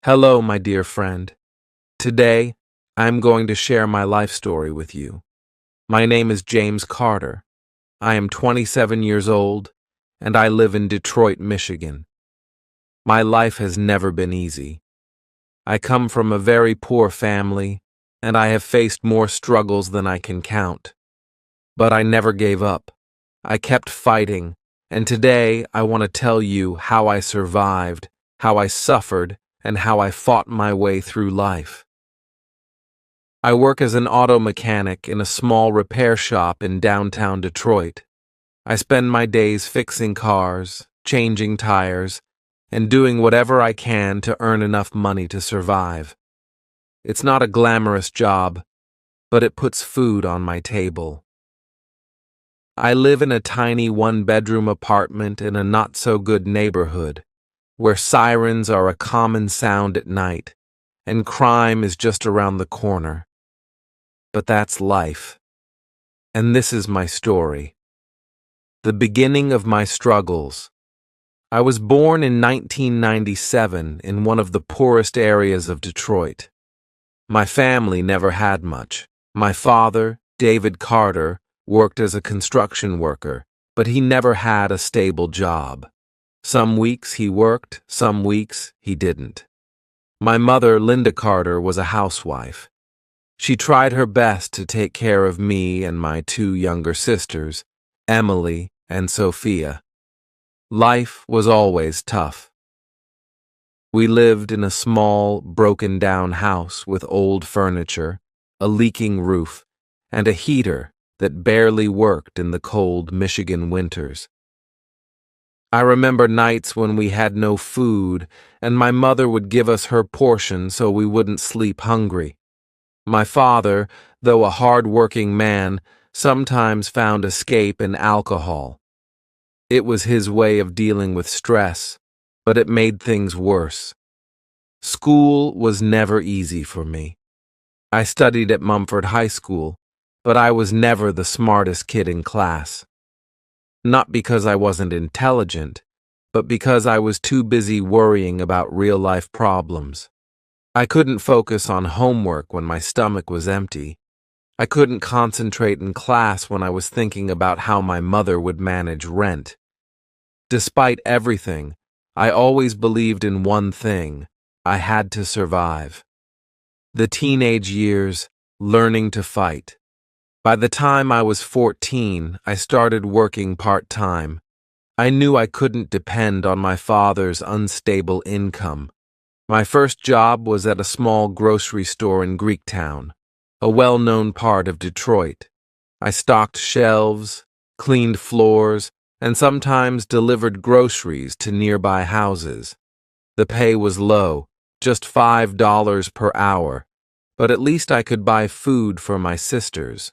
Hello, my dear friend. Today, I'm going to share my life story with you. My name is James Carter. I am 27 years old, and I live in Detroit, Michigan. My life has never been easy. I come from a very poor family, and I have faced more struggles than I can count. But I never gave up. I kept fighting, and today I want to tell you how I survived, how I suffered, and how I fought my way through life. I work as an auto mechanic in a small repair shop in downtown Detroit. I spend my days fixing cars, changing tires, and doing whatever I can to earn enough money to survive. It's not a glamorous job, but it puts food on my table. I live in a tiny one-bedroom apartment in a not-so-good neighborhood, where sirens are a common sound at night, and crime is just around the corner. But that's life. And this is my story. The beginning of my struggles. I was born in 1997 in one of the poorest areas of Detroit. My family never had much. My father, David Carter, worked as a construction worker, but he never had a stable job. Some weeks he worked, some weeks he didn't. My mother, Linda Carter, was a housewife. She tried her best to take care of me and my two younger sisters, Emily and Sophia. Life was always tough. We lived in a small, broken-down house with old furniture, a leaking roof, and a heater that barely worked in the cold Michigan winters. I remember nights when we had no food, and my mother would give us her portion so we wouldn't sleep hungry. My father, though a hard-working man, sometimes found escape in alcohol. It was his way of dealing with stress, but it made things worse. School was never easy for me. I studied at Mumford High School, but I was never the smartest kid in class. Not because I wasn't intelligent, but because I was too busy worrying about real-life problems. I couldn't focus on homework when my stomach was empty. I couldn't concentrate in class when I was thinking about how my mother would manage rent. Despite everything, I always believed in one thing: I had to survive. The teenage years, learning to fight. By the time I was 14, I started working part-time. I knew I couldn't depend on my father's unstable income. My first job was at a small grocery store in Greektown, a well-known part of Detroit. I stocked shelves, cleaned floors, and sometimes delivered groceries to nearby houses. The pay was low, just $5 per hour, but at least I could buy food for my sisters.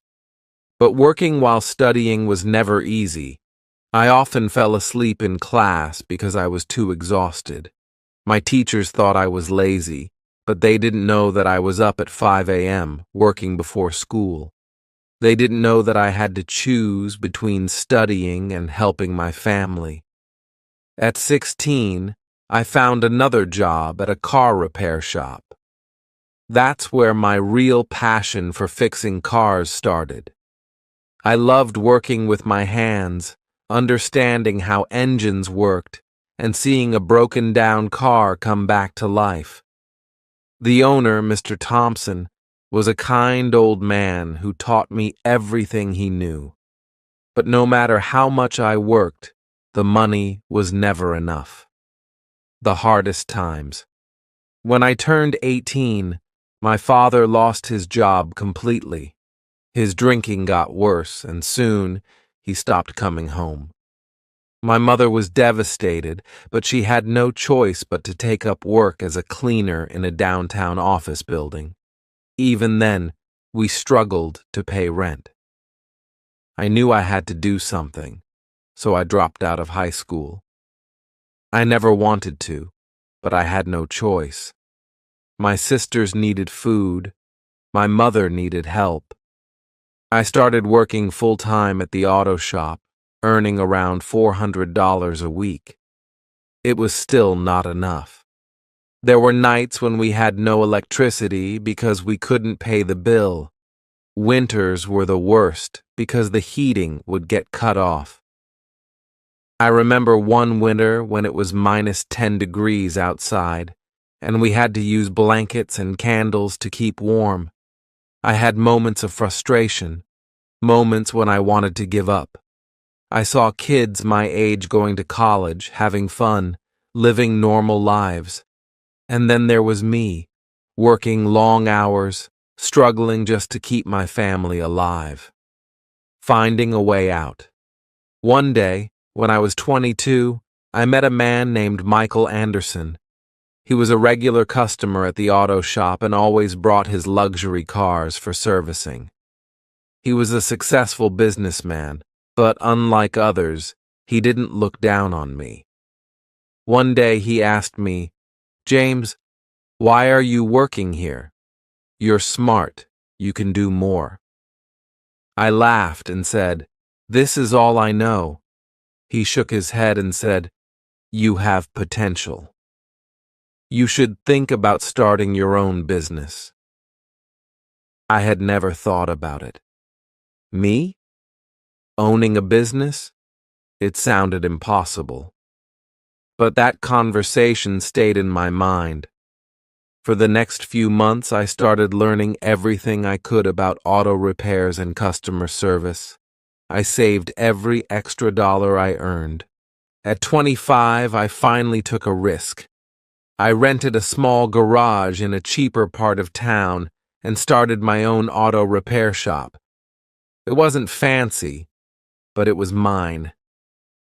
But working while studying was never easy. I often fell asleep in class because I was too exhausted. My teachers thought I was lazy, but they didn't know that I was up at 5 a.m. working before school. They didn't know that I had to choose between studying and helping my family. At 16, I found another job at a car repair shop. That's where my real passion for fixing cars started. I loved working with my hands, understanding how engines worked, and seeing a broken-down car come back to life. The owner, Mr. Thompson, was a kind old man who taught me everything he knew. But no matter how much I worked, the money was never enough. The hardest times. When I turned 18, my father lost his job completely. His drinking got worse, and soon he stopped coming home. My mother was devastated, but she had no choice but to take up work as a cleaner in a downtown office building. Even then, we struggled to pay rent. I knew I had to do something, so I dropped out of high school. I never wanted to, but I had no choice. My sisters needed food. My mother needed help. I started working full-time at the auto shop, earning around $400 a week. It was still not enough. There were nights when we had no electricity because we couldn't pay the bill. Winters were the worst because the heating would get cut off. I remember one winter when it was -10 degrees outside, and we had to use blankets and candles to keep warm. I had moments of frustration, moments when I wanted to give up. I saw kids my age going to college, having fun, living normal lives. And then there was me, working long hours, struggling just to keep my family alive. Finding a way out. One day, when I was 22, I met a man named Michael Anderson. He was a regular customer at the auto shop and always brought his luxury cars for servicing. He was a successful businessman, but unlike others, he didn't look down on me. One day he asked me, "James, why are you working here? You're smart. You can do more." I laughed and said, "This is all I know." He shook his head and said, "You have potential. You should think about starting your own business." I had never thought about it. Me? Owning a business? It sounded impossible. But that conversation stayed in my mind. For the next few months, I started learning everything I could about auto repairs and customer service. I saved every extra dollar I earned. At 25, I finally took a risk. I rented a small garage in a cheaper part of town and started my own auto repair shop. It wasn't fancy, but it was mine.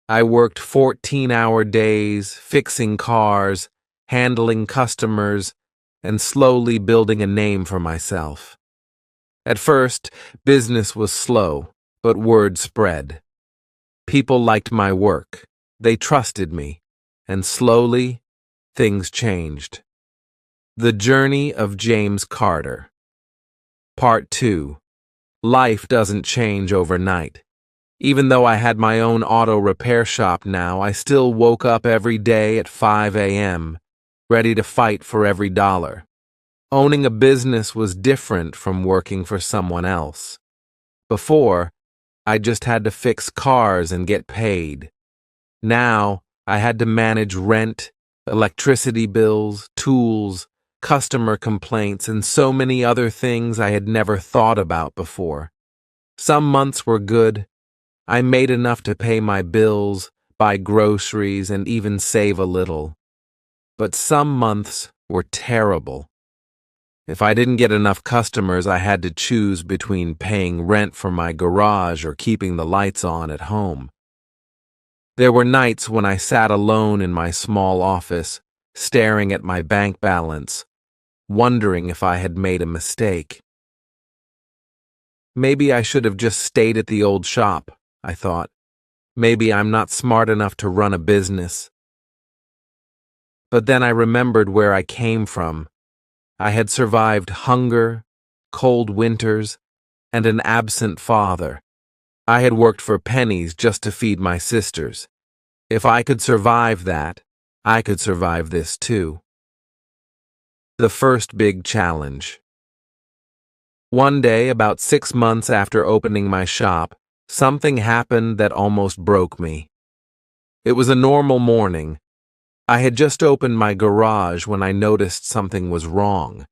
I worked 14-hour days, fixing cars, handling customers, and slowly building a name for myself. At first, business was slow, but word spread. People liked my work. They trusted me, and slowly, things changed. The Journey of James Carter. Part 2. Life doesn't change overnight. Even though I had my own auto repair shop now, I still woke up every day at 5 a.m., ready to fight for every dollar. Owning a business was different from working for someone else. Before, I just had to fix cars and get paid. Now, I had to manage rent, electricity bills, tools, customer complaints, and so many other things I had never thought about before. Some months were good. I made enough to pay my bills, buy groceries, and even save a little. But some months were terrible. If I didn't get enough customers, I had to choose between paying rent for my garage or keeping the lights on at home. There were nights when I sat alone in my small office, staring at my bank balance, wondering if I had made a mistake. Maybe I should have just stayed at the old shop, I thought. Maybe I'm not smart enough to run a business. But then I remembered where I came from. I had survived hunger, cold winters, and an absent father. I had worked for pennies just to feed my sisters. If I could survive that, I could survive this too. The first big challenge. One day, about 6 months after opening my shop, something happened that almost broke me. It was a normal morning. I had just opened my garage when I noticed something was wrong.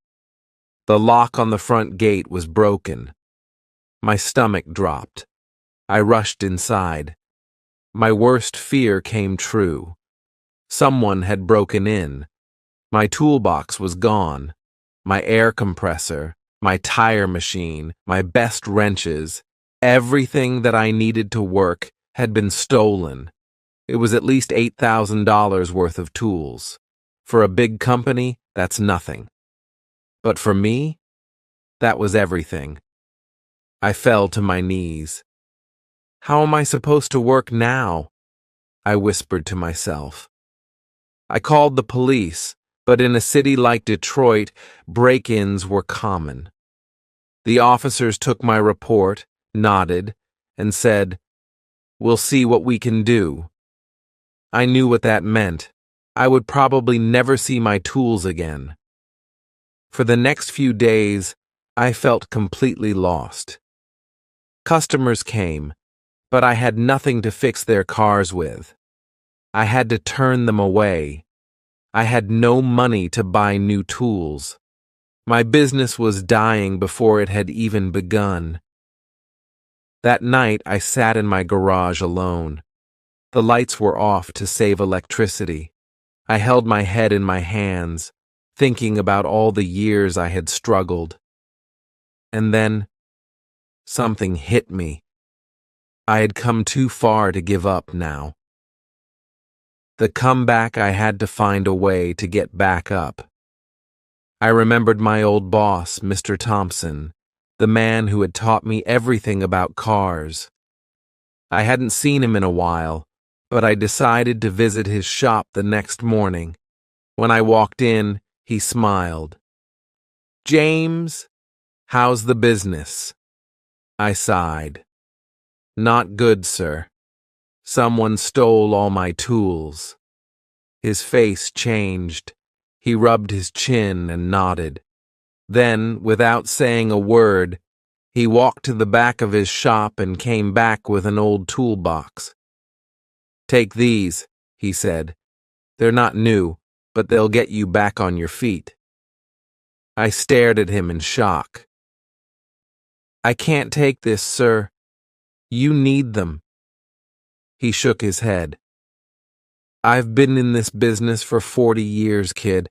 The lock on the front gate was broken. My stomach dropped. I rushed inside. My worst fear came true. Someone had broken in. My toolbox was gone. My air compressor, my tire machine, my best wrenches, everything that I needed to work had been stolen. It was at least $8,000 worth of tools. For a big company, that's nothing. But for me, that was everything. I fell to my knees. How am I supposed to work now? I whispered to myself. I called the police, but in a city like Detroit, break-ins were common. The officers took my report, nodded, and said, "We'll see what we can do." I knew what that meant. I would probably never see my tools again. For the next few days, I felt completely lost. Customers came, but I had nothing to fix their cars with. I had to turn them away. I had no money to buy new tools. My business was dying before it had even begun. That night, I sat in my garage alone. The lights were off to save electricity. I held my head in my hands, thinking about all the years I had struggled. And then, something hit me. I had come too far to give up now. The comeback, I had to find a way to get back up. I remembered my old boss, Mr. Thompson, the man who had taught me everything about cars. I hadn't seen him in a while, but I decided to visit his shop the next morning. When I walked in, he smiled. "James, how's the business?" I sighed. "Not good, sir. Someone stole all my tools." His face changed. He rubbed his chin and nodded. Then, without saying a word, he walked to the back of his shop and came back with an old toolbox. "Take these," he said. "They're not new, but they'll get you back on your feet." I stared at him in shock. "I can't take this, sir. You need them." He shook his head. "I've been in this business for 40 years, kid.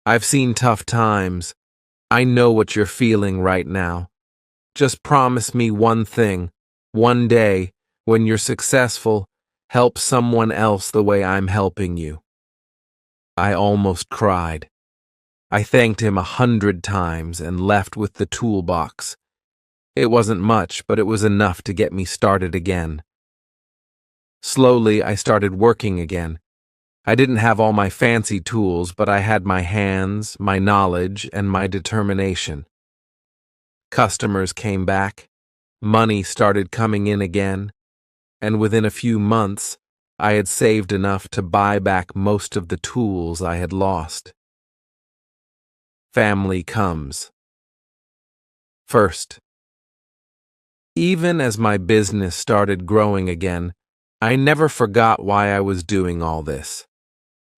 I've seen tough times. I know what you're feeling right now. Just promise me one thing. One day, when you're successful, help someone else the way I'm helping you." I almost cried. I thanked him 100 times and left with the toolbox. It wasn't much, but it was enough to get me started again. Slowly, I started working again. I didn't have all my fancy tools, but I had my hands, my knowledge, and my determination. Customers came back. Money started coming in again. And within a few months, I had saved enough to buy back most of the tools I had lost. Family comes. First, even as my business started growing again, I never forgot why I was doing all this.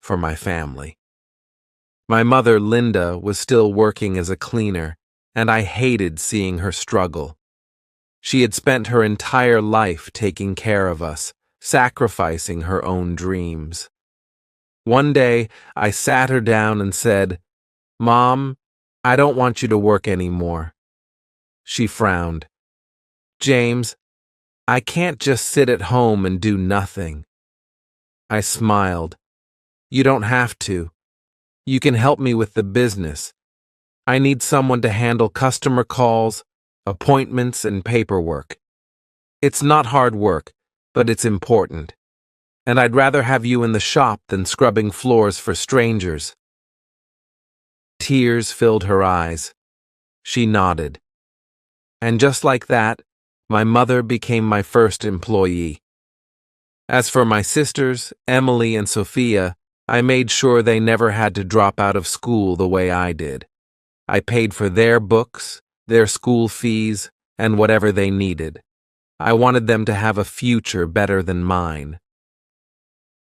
For my family. My mother, Linda, was still working as a cleaner, and I hated seeing her struggle. She had spent her entire life taking care of us, sacrificing her own dreams. One day, I sat her down and said, "Mom, I don't want you to work anymore." She frowned. "James, I can't just sit at home and do nothing." I smiled. "You don't have to. You can help me with the business. I need someone to handle customer calls, appointments, and paperwork. It's not hard work, but it's important. And I'd rather have you in the shop than scrubbing floors for strangers." Tears filled her eyes. She nodded. And just like that, my mother became my first employee. As for my sisters, Emily and Sophia, I made sure they never had to drop out of school the way I did. I paid for their books, their school fees, and whatever they needed. I wanted them to have a future better than mine.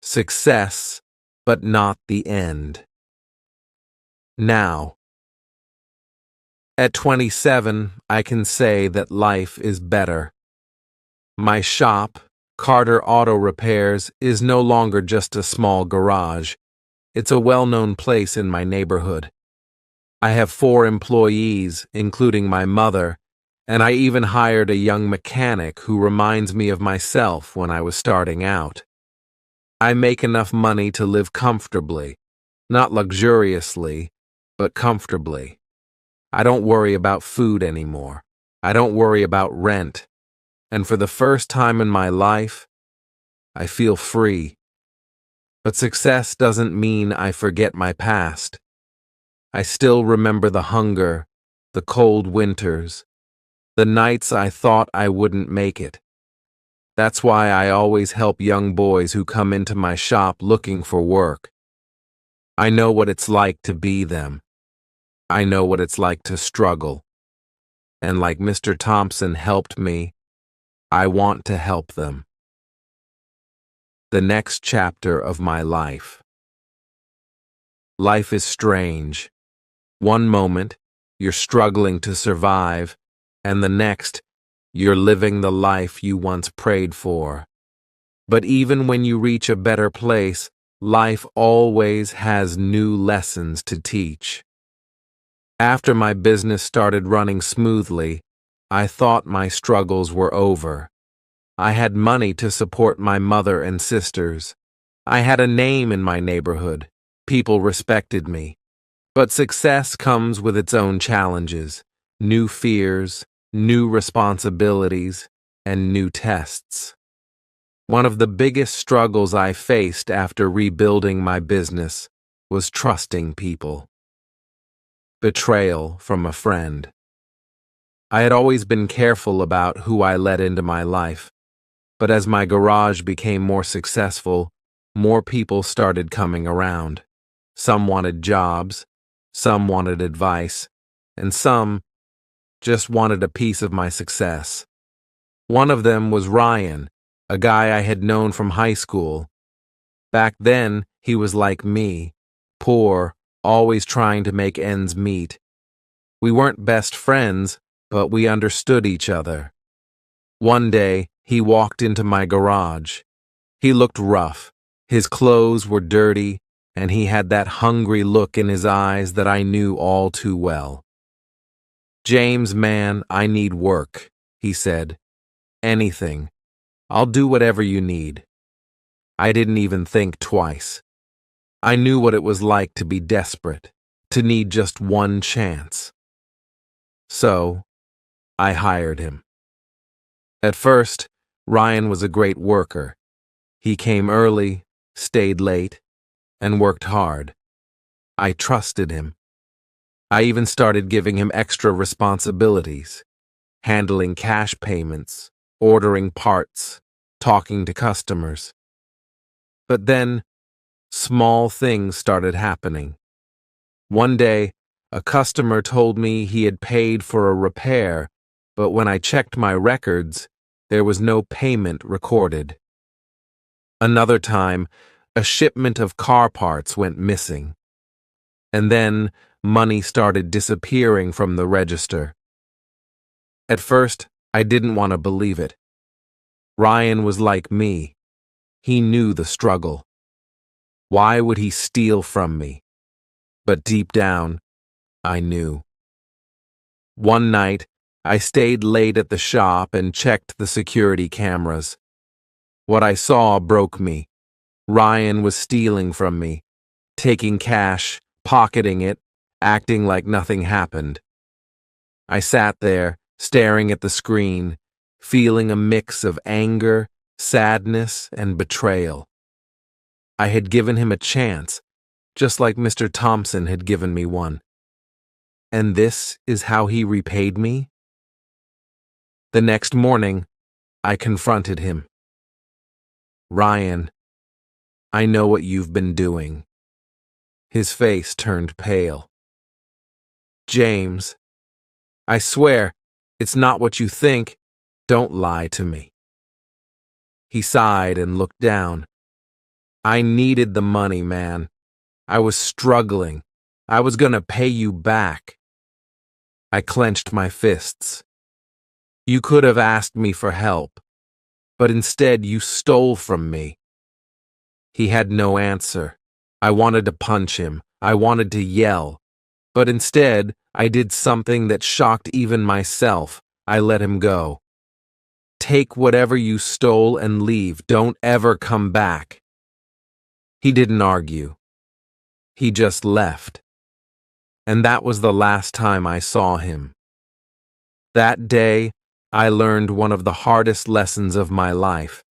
Success, but not the end. Now, at 27, I can say that life is better. My shop, Carter Auto Repairs, is no longer just a small garage. It's a well-known place in my neighborhood. I have 4 employees, including my mother, and I even hired a young mechanic who reminds me of myself when I was starting out. I make enough money to live comfortably, not luxuriously, but comfortably. I don't worry about food anymore. I don't worry about rent. And for the first time in my life, I feel free. But success doesn't mean I forget my past. I still remember the hunger, the cold winters, the nights I thought I wouldn't make it. That's why I always help young boys who come into my shop looking for work. I know what it's like to be them. I know what it's like to struggle. And like Mr. Thompson helped me, I want to help them. The next chapter of my life. Life is strange. One moment, you're struggling to survive, and the next, you're living the life you once prayed for. But even when you reach a better place, life always has new lessons to teach. After my business started running smoothly, I thought my struggles were over. I had money to support my mother and sisters. I had a name in my neighborhood. People respected me. But success comes with its own challenges, new fears, new responsibilities, and new tests. One of the biggest struggles I faced after rebuilding my business was trusting people. Betrayal from a friend. I had always been careful about who I let into my life, but as my garage became more successful, more people started coming around. Some wanted jobs, some wanted advice, and some just wanted a piece of my success. One of them was Ryan, a guy I had known from high school. Back then, he was like me, poor, always trying to make ends meet. We weren't best friends, but we understood each other. One day, he walked into my garage. He looked rough. His clothes were dirty, and he had that hungry look in his eyes that I knew all too well. "James, man, I need work," he said. "Anything. I'll do whatever you need." I didn't even think twice. I knew what it was like to be desperate, to need just one chance. So, I hired him. At first, Ryan was a great worker. He came early, stayed late, and worked hard. I trusted him. I even started giving him extra responsibilities, handling cash payments, ordering parts, talking to customers. But then, small things started happening. One day, a customer told me he had paid for a repair, but when I checked my records, there was no payment recorded. Another time, a shipment of car parts went missing. And then, money started disappearing from the register. At first, I didn't want to believe it. Ryan was like me. He knew the struggle. Why would he steal from me? But deep down, I knew. One night, I stayed late at the shop and checked the security cameras. What I saw broke me. Ryan was stealing from me, taking cash, pocketing it, acting like nothing happened. I sat there, staring at the screen, feeling a mix of anger, sadness, and betrayal. I had given him a chance, just like Mr. Thompson had given me one. And this is how he repaid me? The next morning, I confronted him. "Ryan, I know what you've been doing." His face turned pale. "James, I swear, it's not what you think. Don't lie to me." He sighed and looked down. "I needed the money, man. I was struggling. I was gonna pay you back." I clenched my fists. "You could have asked me for help, but instead you stole from me." He had no answer. I wanted to punch him. I wanted to yell. But instead, I did something that shocked even myself. I let him go. "Take whatever you stole and leave. Don't ever come back." He didn't argue. He just left. And that was the last time I saw him. That day, I learned one of the hardest lessons of my life.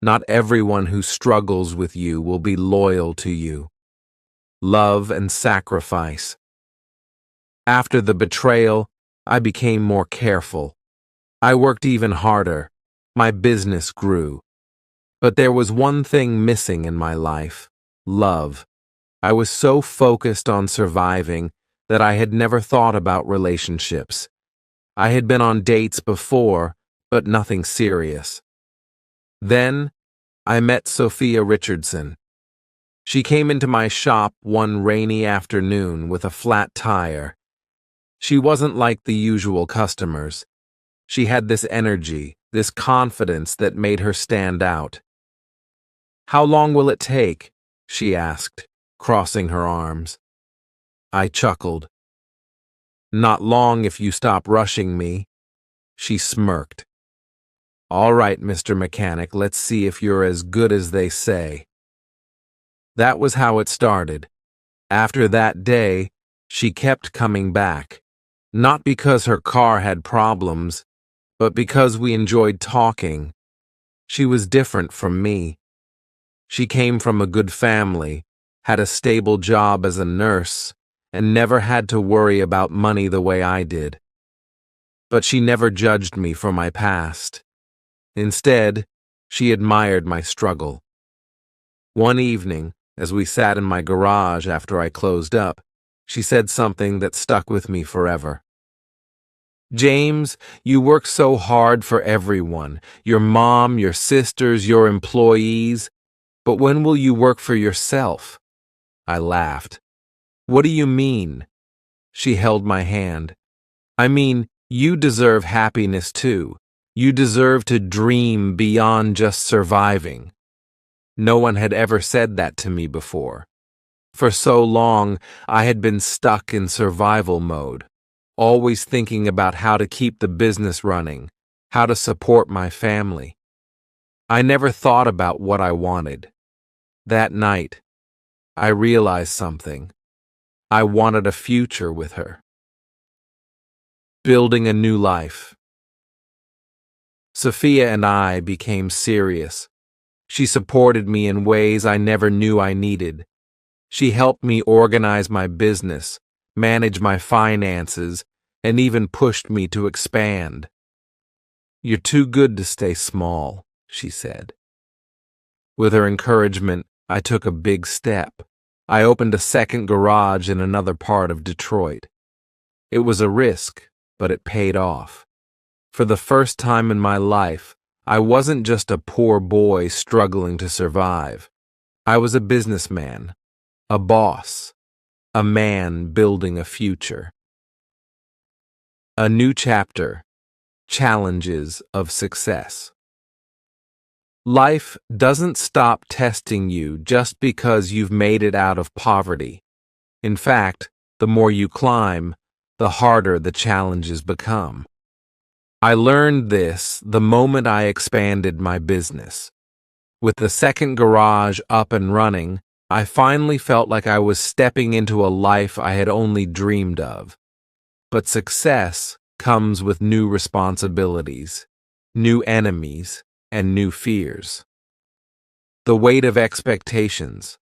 Not everyone who struggles with you will be loyal to you. Love and sacrifice. After the betrayal, I became more careful. I worked even harder. My business grew. But there was one thing missing in my life: love. I was so focused on surviving that I had never thought about relationships. I had been on dates before, but nothing serious. Then, I met Sophia Richardson. She came into my shop one rainy afternoon with a flat tire. She wasn't like the usual customers. She had this energy, this confidence that made her stand out. "How long will it take?" she asked, crossing her arms. I chuckled. "Not long if you stop rushing me." She smirked. "All right, Mr. Mechanic, let's see if you're as good as they say." That was how it started. After that day, she kept coming back. Not because her car had problems, but because we enjoyed talking. She was different from me. She came from a good family, had a stable job as a nurse, and never had to worry about money the way I did. But she never judged me for my past. Instead, she admired my struggle. One evening, as we sat in my garage after I closed up, she said something that stuck with me forever. "James, you work so hard for everyone, your mom, your sisters, your employees, but when will you work for yourself?" I laughed. "What do you mean?" She held my hand. "I mean, you deserve happiness too. You deserve to dream beyond just surviving." No one had ever said that to me before. For so long, I had been stuck in survival mode, always thinking about how to keep the business running, how to support my family. I never thought about what I wanted. That night, I realized something. I wanted a future with her. Building a new life. Sophia and I became serious. She supported me in ways I never knew I needed. She helped me organize my business, manage my finances, and even pushed me to expand. "You're too good to stay small," she said. With her encouragement, I took a big step. I opened a second garage in another part of Detroit. It was a risk, but it paid off. For the first time in my life, I wasn't just a poor boy struggling to survive. I was a businessman, a boss, a man building a future. A new chapter. Challenges of success. Life doesn't stop testing you just because you've made it out of poverty. In fact, the more you climb, the harder the challenges become. I learned this the moment I expanded my business. With the second garage up and running, I finally felt like I was stepping into a life I had only dreamed of. But success comes with new responsibilities, new enemies, and new fears. The weight of expectations.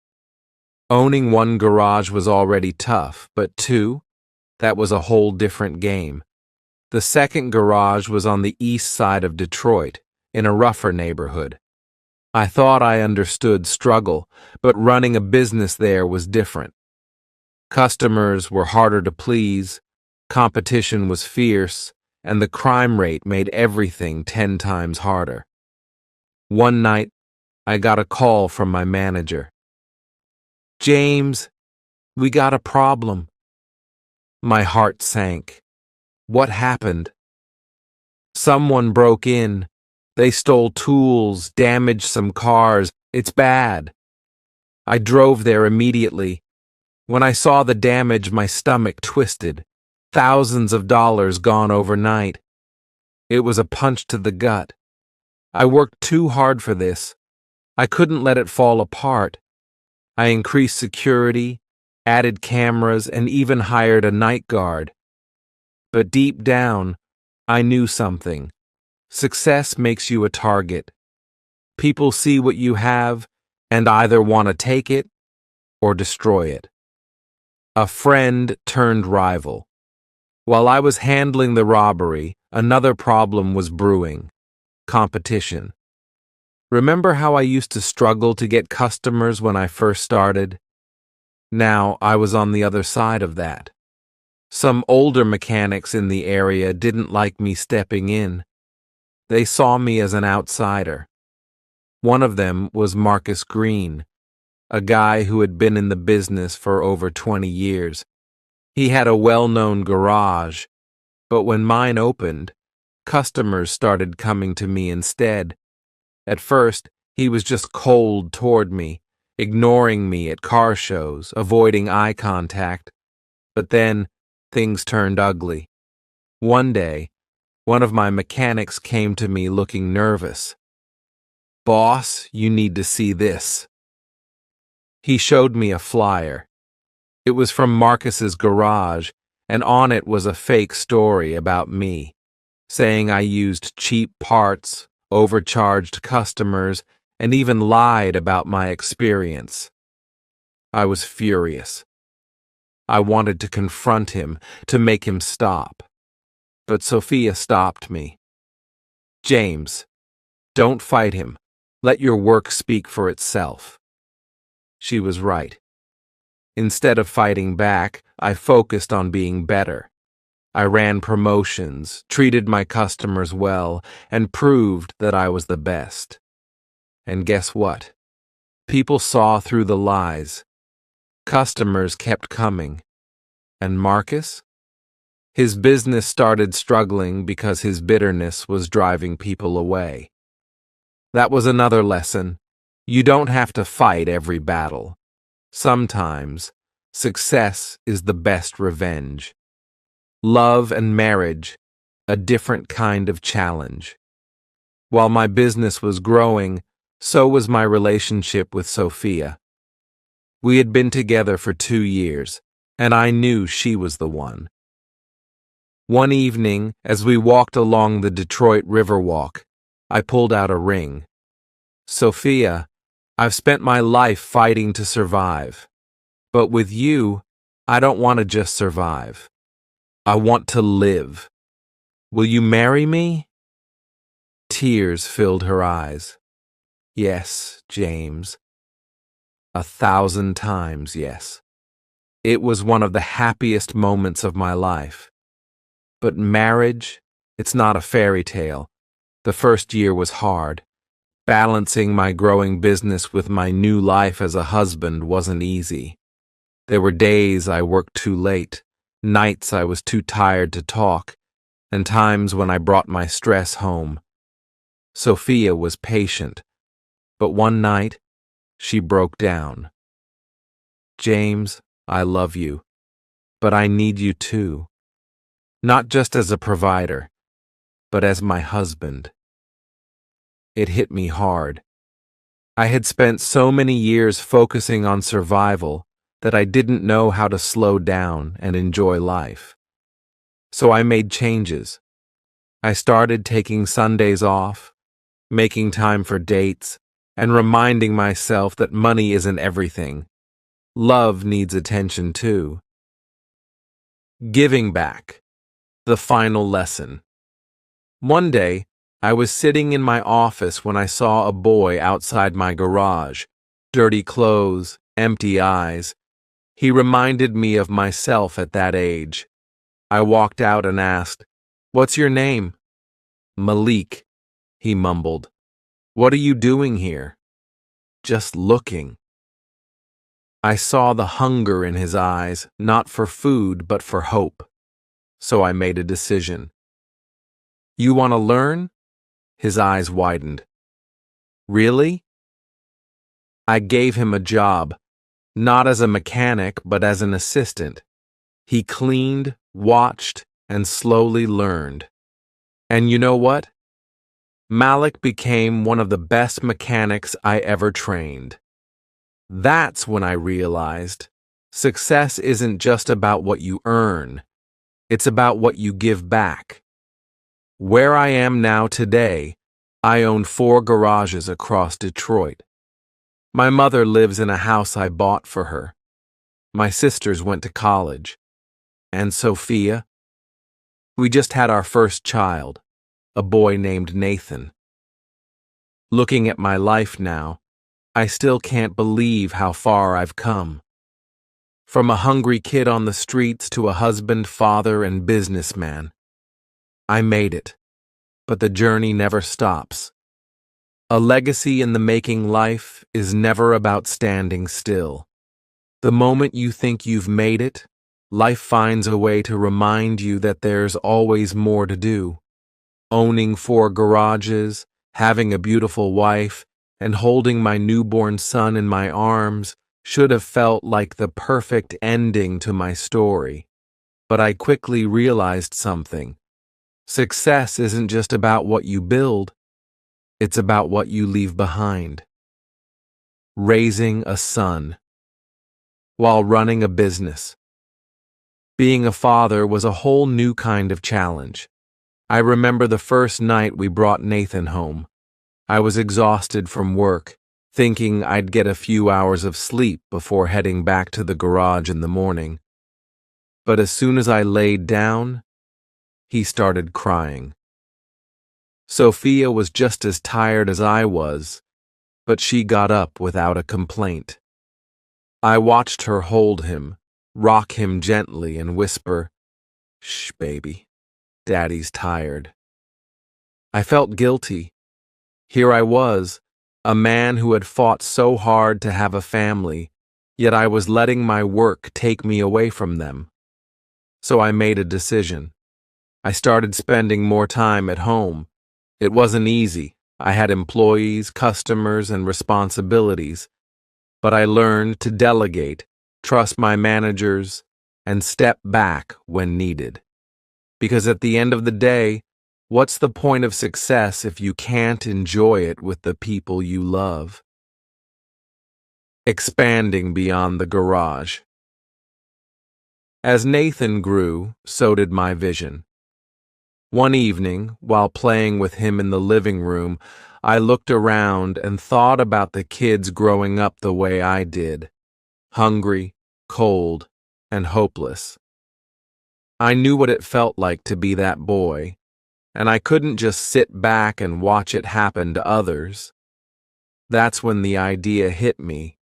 Owning one garage was already tough, but two, that was a whole different game. The second garage was on the east side of Detroit, in a rougher neighborhood. I thought I understood struggle, but running a business there was different. Customers were harder to please, competition was fierce, and the crime rate made everything 10 times harder. One night, I got a call from my manager. "James, we got a problem." My heart sank. What happened? "Someone broke in. They stole tools, damaged some cars. It's bad." I drove there immediately. When I saw the damage, my stomach twisted. Thousands of dollars gone overnight. It was a punch to the gut. I worked too hard for this. I couldn't let it fall apart. I increased security, added cameras, and even hired a night guard. But deep down, I knew something. Success makes you a target. People see what you have and either want to take it or destroy it. A friend turned rival. While I was handling the robbery, another problem was brewing: competition. Remember how I used to struggle to get customers when I first started? Now I was on the other side of that. Some older mechanics in the area didn't like me stepping in. They saw me as an outsider. One of them was Marcus Green, a guy who had been in the business for over 20 years. He had a well-known garage, but when mine opened, customers started coming to me instead. At first, he was just cold toward me, ignoring me at car shows, avoiding eye contact. But then, things turned ugly. One day, one of my mechanics came to me looking nervous. "Boss, you need to see this." He showed me a flyer. It was from Marcus's garage, and on it was a fake story about me, saying I used cheap parts, overcharged customers, and even lied about my experience. I was furious. I wanted to confront him, to make him stop. But Sophia stopped me. "James, don't fight him. Let your work speak for itself." She was right. Instead of fighting back, I focused on being better. I ran promotions, treated my customers well, and proved that I was the best. And guess what? People saw through the lies. Customers kept coming. And Marcus? His business started struggling because his bitterness was driving people away. That was another lesson. You don't have to fight every battle. Sometimes, success is the best revenge. Love and marriage, a different kind of challenge. While my business was growing, so was my relationship with Sophia. We had been together for 2 years, and I knew she was the one. One evening, as we walked along the Detroit Riverwalk, I pulled out a ring. "Sophia, I've spent my life fighting to survive. But with you, I don't want to just survive. I want to live. Will you marry me?" Tears filled her eyes. "Yes, James. 1,000 times yes." It was one of the happiest moments of my life. But marriage, it's not a fairy tale. The first year was hard. Balancing my growing business with my new life as a husband wasn't easy. There were days I worked too late, nights I was too tired to talk, and times when I brought my stress home. Sophia was patient, but one night, she broke down. "James, I love you, but I need you too. Not just as a provider, but as my husband." It hit me hard. I had spent so many years focusing on survival that I didn't know how to slow down and enjoy life. So I made changes. I started taking Sundays off, making time for dates, and reminding myself that money isn't everything. Love needs attention too. Giving back. The final lesson. One day, I was sitting in my office when I saw a boy outside my garage. Dirty clothes, empty eyes. He reminded me of myself at that age. I walked out and asked, "What's your name?" "Malik," he mumbled. "What are you doing here?" "Just looking." I saw the hunger in his eyes, not for food, but for hope. So I made a decision. "You want to learn?" His eyes widened. "Really?" I gave him a job, not as a mechanic, but as an assistant. He cleaned, watched, and slowly learned. And you know what? Malik became one of the best mechanics I ever trained. That's when I realized success isn't just about what you earn. It's about what you give back. Where I am now today, I own 4 garages across Detroit. My mother lives in a house I bought for her. My sisters went to college. And Sophia? We just had our first child, a boy named Nathan. Looking at my life now, I still can't believe how far I've come. From a hungry kid on the streets to a husband, father, and businessman. I made it, but the journey never stops. A legacy in the making life is never about standing still. The moment you think you've made it, life finds a way to remind you that there's always more to do. Owning 4 garages, having a beautiful wife, and holding my newborn son in my arms should have felt like the perfect ending to my story. But I quickly realized something. Success isn't just about what you build, it's about what you leave behind. Raising a son while running a business. Being a father was a whole new kind of challenge. I remember the first night we brought Nathan home. I was exhausted from work, thinking I'd get a few hours of sleep before heading back to the garage in the morning. But as soon as I laid down, he started crying. Sophia was just as tired as I was, but she got up without a complaint. I watched her hold him, rock him gently, and whisper, "Shh, baby, Daddy's tired." I felt guilty. Here I was, a man who had fought so hard to have a family, yet I was letting my work take me away from them. So I made a decision. I started spending more time at home. It wasn't easy. I had employees, customers, and responsibilities. But I learned to delegate, trust my managers, and step back when needed. Because at the end of the day, what's the point of success if you can't enjoy it with the people you love? Expanding beyond the garage. As Nathan grew, so did my vision. One evening, while playing with him in the living room, I looked around and thought about the kids growing up the way I did, hungry, cold, and hopeless. I knew what it felt like to be that boy, and I couldn't just sit back and watch it happen to others. That's when the idea hit me.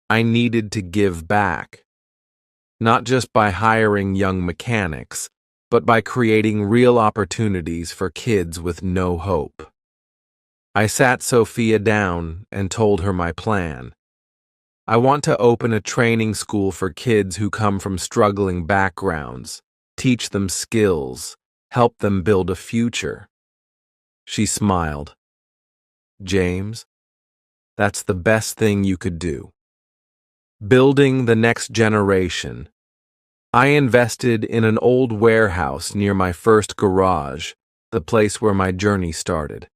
I needed to give back, not just by hiring young mechanics, but by creating real opportunities for kids with no hope. I sat Sophia down and told her my plan. I want to open a training school for kids who come from struggling backgrounds, teach them skills, help them build a future. She smiled. "James, that's the best thing you could do. Building the next generation." I invested in an old warehouse near my first garage, the place where my journey started.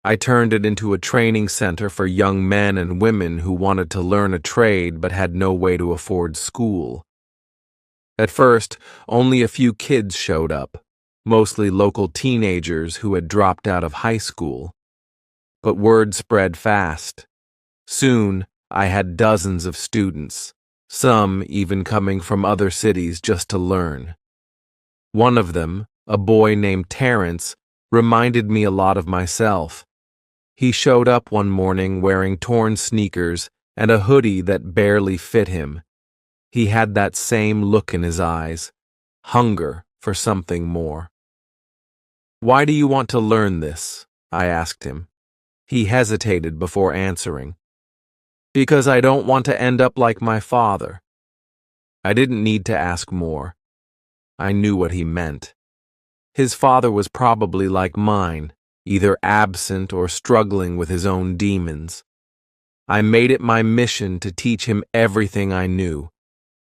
I turned it into a training center for young men and women who wanted to learn a trade but had no way to afford school. At first, only a few kids showed up, mostly local teenagers who had dropped out of high school. But word spread fast. Soon, I had dozens of students, some even coming from other cities just to learn. One of them, a boy named Terrence, reminded me a lot of myself. He showed up one morning wearing torn sneakers and a hoodie that barely fit him. He had that same look in his eyes, hunger for something more. "Why do you want to learn this?" I asked him. He hesitated before answering. "Because I don't want to end up like my father." I didn't need to ask more. I knew what he meant. His father was probably like mine, either absent or struggling with his own demons. I made it my mission to teach him everything I knew,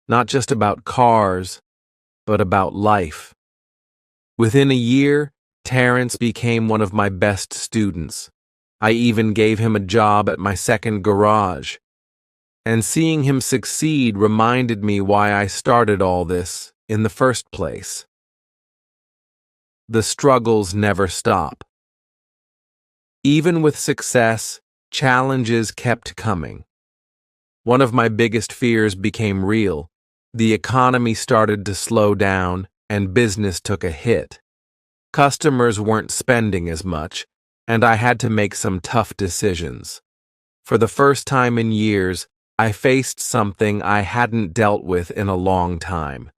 not just about cars, but about life. Within a year, Terrence became one of my best students. I even gave him a job at my second garage. And seeing him succeed reminded me why I started all this in the first place. The struggles never stop. Even with success, challenges kept coming. One of my biggest fears became real. The economy started to slow down, and business took a hit. Customers weren't spending as much, and I had to make some tough decisions. For the first time in years, I faced something I hadn't dealt with in a long time: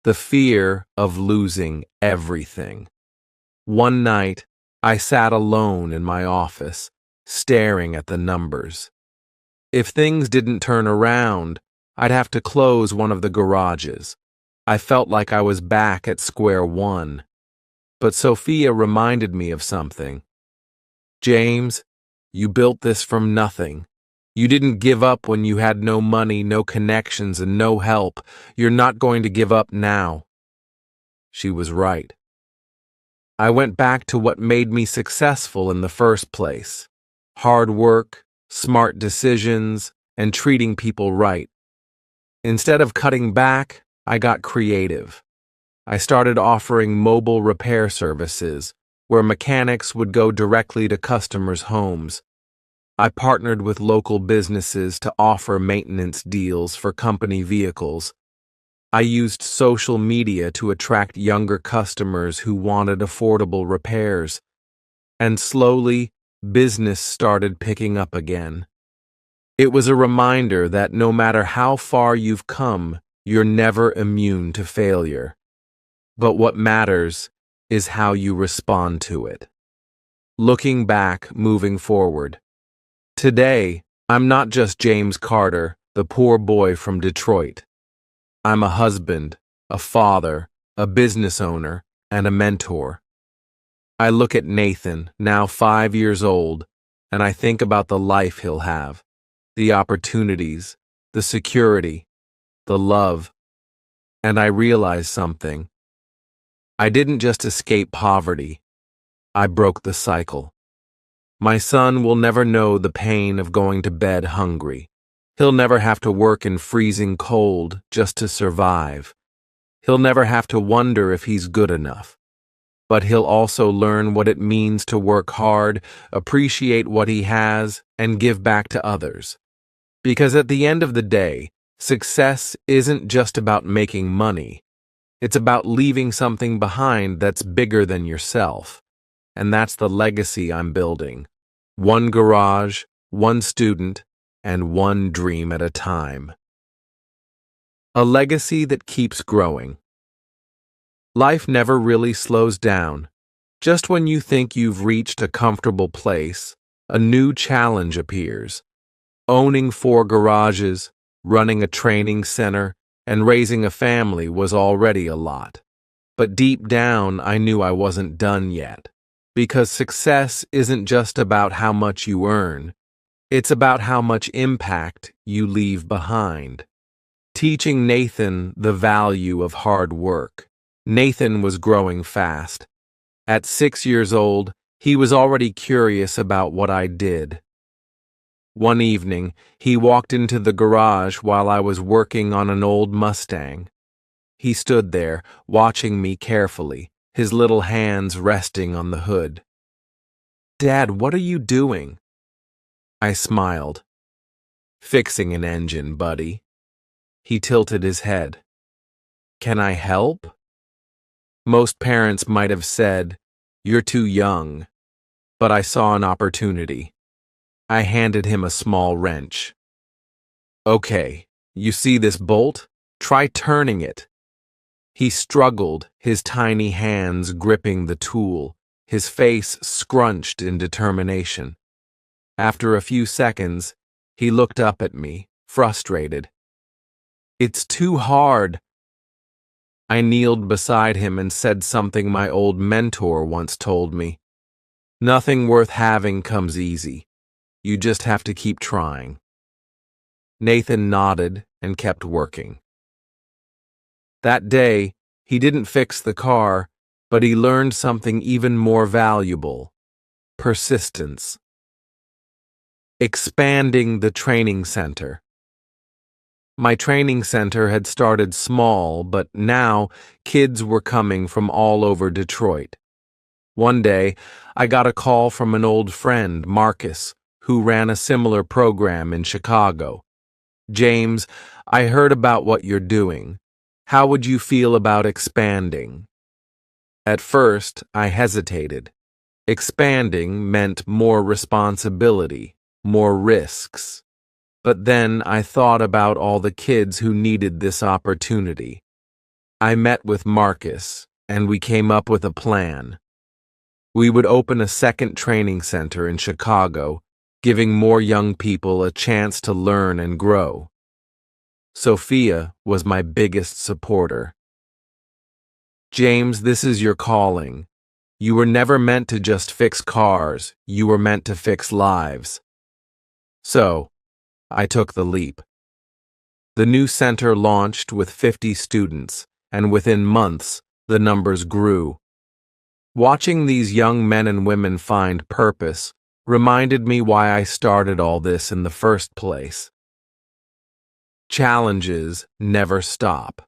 the fear of losing everything. One night, I sat alone in my office, staring at the numbers. If things didn't turn around, I'd have to close one of the garages. I felt like I was back at square one. But Sophia reminded me of something. James, you built this from nothing. You didn't give up when you had no money, no connections, and no help. You're not going to give up now. She was right. I went back to what made me successful in the first place: hard work, smart decisions, and treating people right. Instead of cutting back, I got creative. I started offering mobile repair services, where mechanics would go directly to customers' homes. I partnered with local businesses to offer maintenance deals for company vehicles. I used social media to attract younger customers who wanted affordable repairs. And slowly, business started picking up again. It was a reminder that no matter how far you've come, you're never immune to failure. But what matters is how you respond to it. Looking back, moving forward. Today, I'm not just James Carter, the poor boy from Detroit. I'm a husband, a father, a business owner, and a mentor. I look at Nathan, now 5 years old, and I think about the life he'll have, the opportunities, the security, the love, and I realize something. I didn't just escape poverty, I broke the cycle. My son will never know the pain of going to bed hungry. He'll never have to work in freezing cold just to survive. He'll never have to wonder if he's good enough. But he'll also learn what it means to work hard, appreciate what he has, and give back to others. Because at the end of the day, success isn't just about making money. It's about leaving something behind that's bigger than yourself. And that's the legacy I'm building. One garage, one student, and one dream at a time. A legacy that keeps growing. Life never really slows down. Just when you think you've reached a comfortable place, a new challenge appears. Owning 4 garages, running a training center, and raising a family was already a lot. But deep down, I knew I wasn't done yet. Because success isn't just about how much you earn. It's about how much impact you leave behind. Teaching Nathan the value of hard work. Nathan was growing fast. At 6 years old, he was already curious about what I did. One evening, he walked into the garage while I was working on an old Mustang. He stood there, watching me carefully, his little hands resting on the hood. "Dad, what are you doing?" I smiled. "Fixing an engine, buddy." He tilted his head. "Can I help?" Most parents might have said, "You're too young," but I saw an opportunity. I handed him a small wrench. "Okay, you see this bolt? Try turning it." He struggled, his tiny hands gripping the tool, his face scrunched in determination. After a few seconds, he looked up at me, frustrated. "It's too hard." I kneeled beside him and said something my old mentor once told me. "Nothing worth having comes easy. You just have to keep trying." Nathan nodded and kept working. That day, he didn't fix the car, but he learned something even more valuable: persistence. Expanding the training center. My training center had started small, but now kids were coming from all over Detroit. One day, I got a call from an old friend, Marcus, who ran a similar program in Chicago. "James, I heard about what you're doing. How would you feel about expanding?" At first, I hesitated. Expanding meant more responsibility, more risks. But then I thought about all the kids who needed this opportunity. I met with Marcus, and we came up with a plan. We would open a second training center in Chicago, giving more young people a chance to learn and grow. Sophia was my biggest supporter. James, this is your calling. You were never meant to just fix cars, you were meant to fix lives. So, I took the leap. The new center launched with 50 students, and within months, the numbers grew. Watching these young men and women find purpose reminded me why I started all this in the first place. Challenges never stop.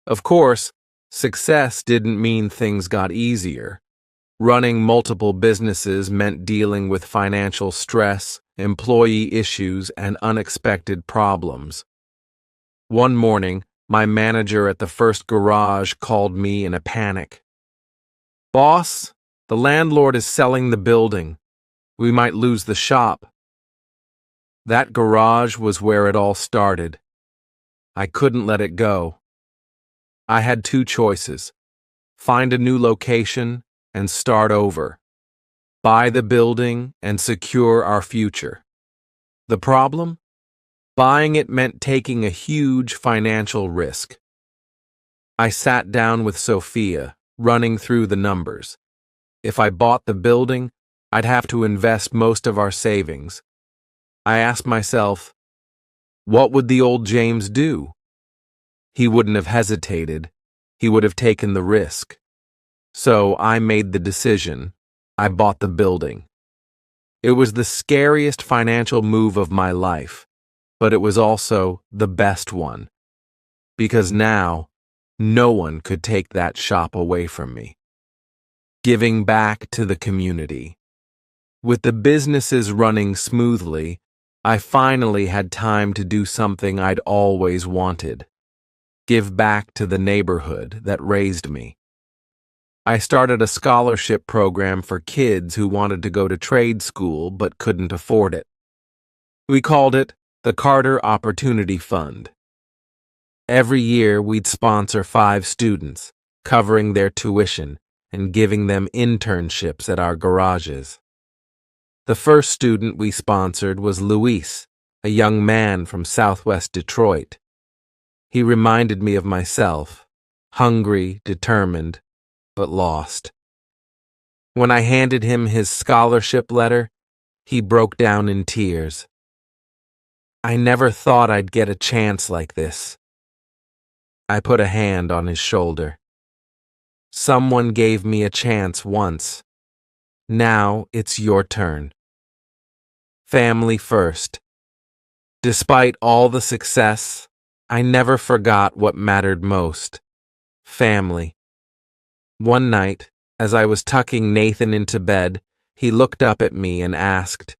Of course, success didn't mean things got easier. Running multiple businesses meant dealing with financial stress, employee issues, and unexpected problems. One morning, my manager at the first garage called me in a panic. "Boss, the landlord is selling the building. We might lose the shop." That garage was where it all started. I couldn't let it go. I had two choices: find a new location and start over, buy the building and secure our future. The problem? Buying it meant taking a huge financial risk. I sat down with Sophia, running through the numbers. If I bought the building, I'd have to invest most of our savings. I asked myself, what would the old James do? He wouldn't have hesitated. He would have taken the risk. So I made the decision. I bought the building. It was the scariest financial move of my life, but it was also the best one. Because now, no one could take that shop away from me. Giving back to the community. With the businesses running smoothly, I finally had time to do something I'd always wanted. Give back to the neighborhood that raised me. I started a scholarship program for kids who wanted to go to trade school but couldn't afford it. We called it the Carter Opportunity Fund. Every year we'd sponsor 5 students, covering their tuition and giving them internships at our garages. The first student we sponsored was Luis, a young man from Southwest Detroit. He reminded me of myself, hungry, determined, but lost. When I handed him his scholarship letter, he broke down in tears. I never thought I'd get a chance like this. I put a hand on his shoulder. Someone gave me a chance once. Now it's your turn. Family first. Despite all the success, I never forgot what mattered most. Family. One night, as I was tucking Nathan into bed, he looked up at me and asked,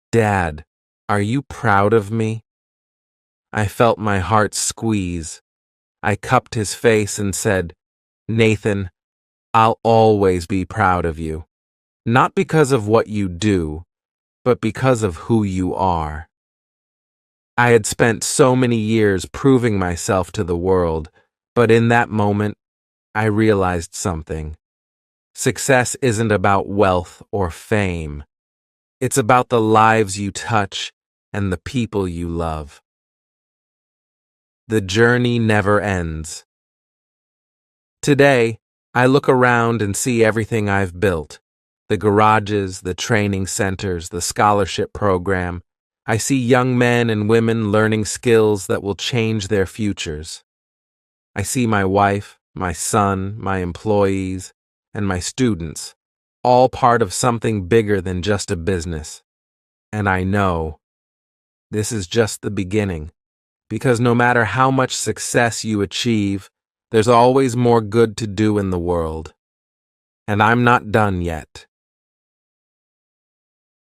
"Dad, are you proud of me?" I felt my heart squeeze. I cupped his face and said, "Nathan, I'll always be proud of you. Not because of what you do, but because of who you are." I had spent so many years proving myself to the world, but in that moment, I realized something. Success isn't about wealth or fame. It's about the lives you touch and the people you love. The journey never ends. Today, I look around and see everything I've built. The garages, the training centers, the scholarship program. I see young men and women learning skills that will change their futures. I see my wife, my son, my employees, and my students, all part of something bigger than just a business. And I know this is just the beginning, because no matter how much success you achieve, there's always more good to do in the world. And I'm not done yet.